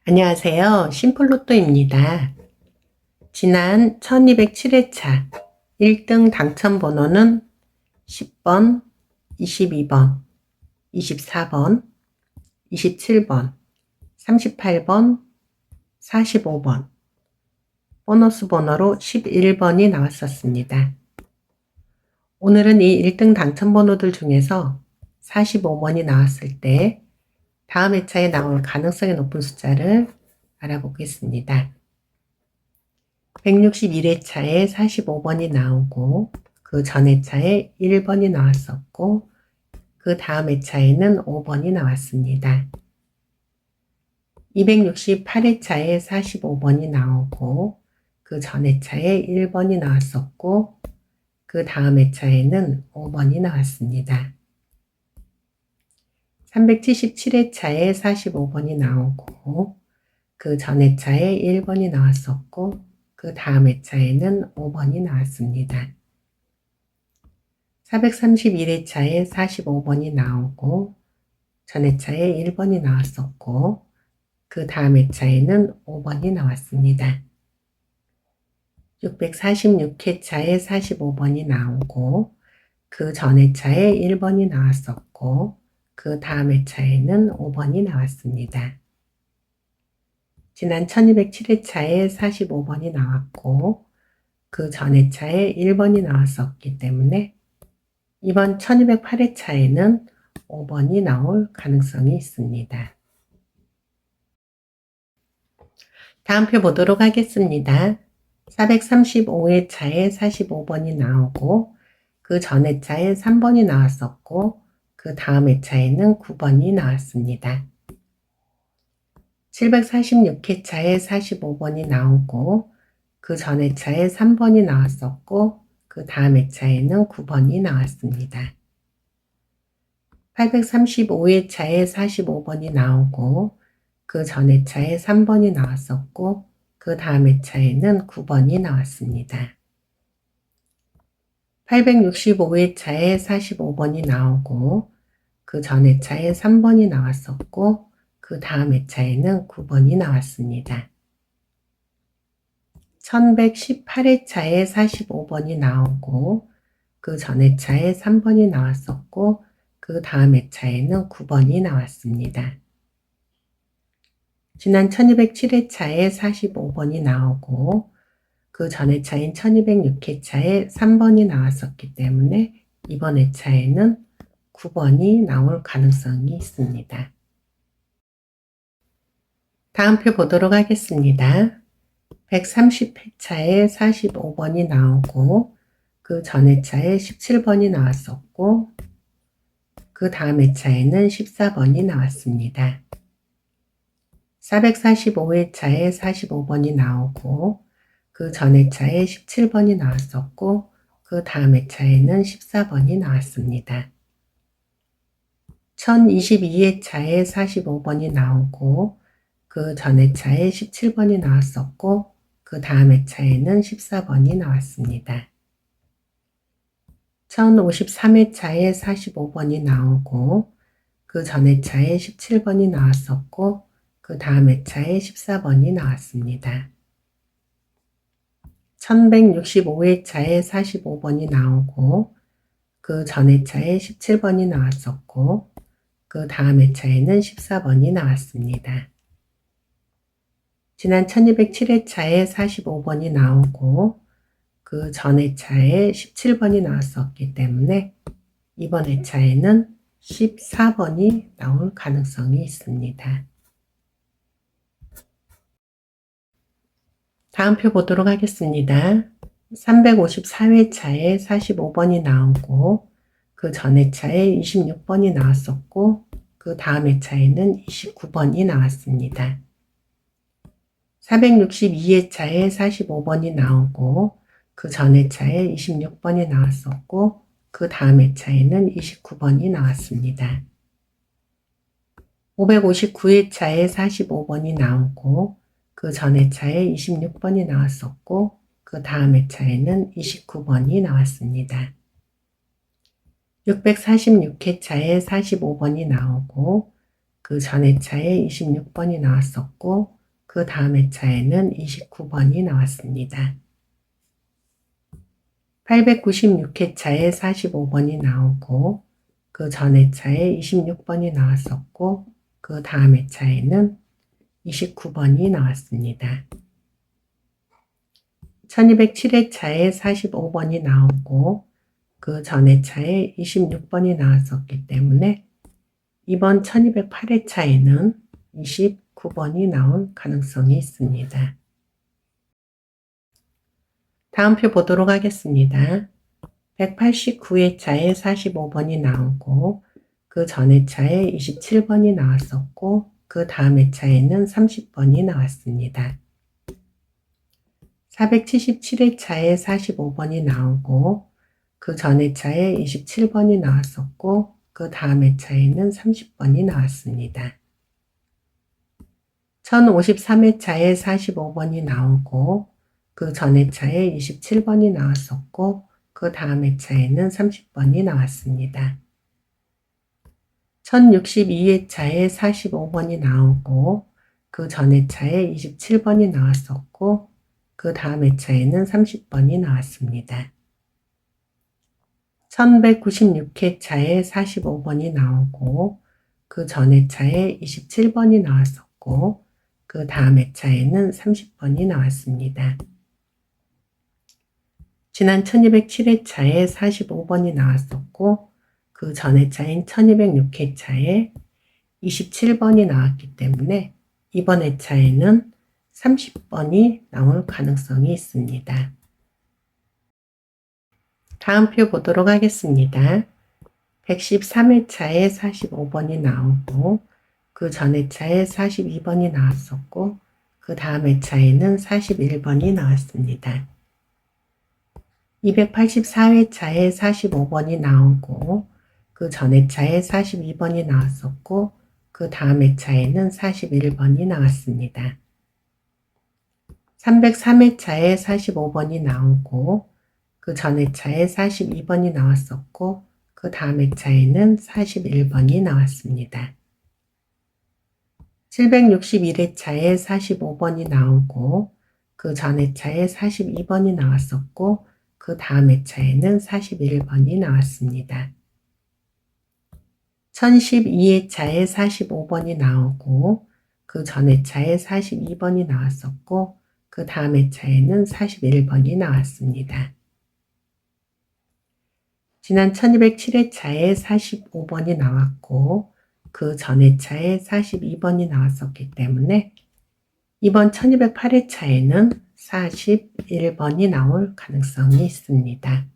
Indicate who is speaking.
Speaker 1: 안녕하세요. 심플로또입니다. 지난 1207회차 1등 당첨 번호는 10번, 22번, 24번, 27번, 38번, 45번, 보너스 번호로 11번이 나왔었습니다. 오늘은 이 1등 당첨 번호들 중에서 45번이 나왔을 때 다음 회차에 나올 가능성이 높은 숫자를 알아보겠습니다. 161회차에 45번이 나오고 그 전 회차에 1번이 나왔었고 그 다음 회차에는 5번이 나왔습니다. 268회차에 45번이 나오고 그 전 회차에 1번이 나왔었고 그 다음 회차에는 5번이 나왔습니다. 377회차에 45번이 나오고 그 전 회차에 1번이 나왔었고 그 다음 회차에는 5번이 나왔습니다. 431회차에 45번이 나오고 전 회차에 1번이 나왔었고 그 다음 회차에는 5번이 나왔습니다. 646회차에 45번이 나오고 그 전 회차에 1번이 나왔었고 그 다음 회차에는 5번이 나왔습니다. 지난 1207회차에 45번이 나왔고 그 전 회차에 1번이 나왔었기 때문에 이번 1208회차에는 5번이 나올 가능성이 있습니다. 다음 표 보도록 하겠습니다. 435회차에 45번이 나오고 그 전 회차에 3번이 나왔었고 그 다음 회차에는 9번이 나왔습니다. 746회차에 45번이 나오고 그 전 회차에 3번이 나왔었고 그 다음 회차에는 9번이 나왔습니다. 835회차에 45번이 나오고 그 전 회차에 3번이 나왔었고 그 다음 회차에는 9번이 나왔습니다. 865회차에 45번이 나오고 그 전 회차에 3번이 나왔었고 그 다음 회차에는 9번이 나왔습니다. 1118회차에 45번이 나오고 그 전 회차에 3번이 나왔었고 그 다음 회차에는 9번이 나왔습니다. 지난 1207회차에 45번이 나오고 그 전 회차인 1206회차에 3번이 나왔었기 때문에 이번 회차에는 9번이 나올 가능성이 있습니다. 다음 표 보도록 하겠습니다. 130회차에 45번이 나오고 그 전 회차에 17번이 나왔었고 그 다음 회차에는 14번이 나왔습니다. 445회차에 45번이 나오고 그 전 회차에 17번이 나왔었고 그 다음 회차에는 14번이 나왔습니다. 1022회차에 45번이 나오고 그 전 회차에 17번이 나왔었고 그 다음 회차에는 14번이 나왔습니다. 1053회차에 45번이 나오고 그 전 회차에 17번이 나왔었고 그 다음 회차에 14번이 나왔습니다. 1165회차에 45번이 나오고 그 전 회차에 17번이 나왔었고 그 다음 회차에는 14번이 나왔습니다. 지난 1207회차에 45번이 나오고 그 전 회차에 17번이 나왔었기 때문에 이번 회차에는 14번이 나올 가능성이 있습니다. 다음 표 보도록 하겠습니다. 354회차에 45번이 나오고 그 전 회차에 26번이 나왔었고 그 다음 회차에는 29번이 나왔습니다. 462회차에 45번이 나오고 그 전 회차에 26번이 나왔었고 그 다음 회차에는 29번이 나왔습니다. 559회차에 45번이 나오고 그 전 회차에 26번이 나왔었고 그 다음 회차에는 29번이 나왔습니다. 646회차에 45번이 나오고 그 전 회차에 26번이 나왔었고 그 다음 회차에는 29번이 나왔습니다. 896회차에 45번이 나오고 그 전 회차에 26번이 나왔었고 그 다음 회차에는 29번이 나왔습니다. 1207회차에 45번이 나오고 그 전 회차에 26번이 나왔었기 때문에 이번 1208회차에는 29번이 나올 가능성이 있습니다. 다음 표 보도록 하겠습니다. 189회차에 45번이 나오고 그 전 회차에 27번이 나왔었고 그 다음 회차에는 30번이 나왔습니다. 477회차에 45번이 나오고 그 전 회차에 27번이 나왔었고 그 다음 회차에는 30번이 나왔습니다. 1053회차에 45번이 나오고 그 전 회차에 27번이 나왔었고 그 다음 회차에는 30번이 나왔습니다. 1062회차에 45번이 나오고 그 전 회차에 27번이 나왔었고 그 다음 회차에는 30번이 나왔습니다. 1196회차에 45번이 나오고 그 전 회차에 27번이 나왔었고 그 다음 회차에는 30번이 나왔습니다. 지난 1207회차에 45번이 나왔었고 그 전 회차인 1206회차에 27번이 나왔기 때문에 이번 회차에는 30번이 나올 가능성이 있습니다. 다음 표 보도록 하겠습니다. 113회차에 45번이 나오고 그 전 회차에 42번이 나왔었고 그 다음 회차에는 41번이 나왔습니다. 284회차에 45번이 나오고 그 전 회차에 42번이 나왔었고 그 다음 회차에는 41번이 나왔습니다. 303회차에 45번이 나오고 그 전 회차에 42번이 나왔었고 그 다음 회차에는 41번이 나왔습니다. 761회차에 45번이 나오고 그 전 회차에 42번이 나왔었고 그 다음 회차에는 41번이 나왔습니다. 1012회차에 45번이 나오고 그 전 회차에 42번이 나왔었고 그 다음 회차에는 41번이 나왔습니다. 지난 1207회차에 45번이 나왔고 그 전 회차에 42번이 나왔었기 때문에 이번 1208회차에는 41번이 나올 가능성이 있습니다.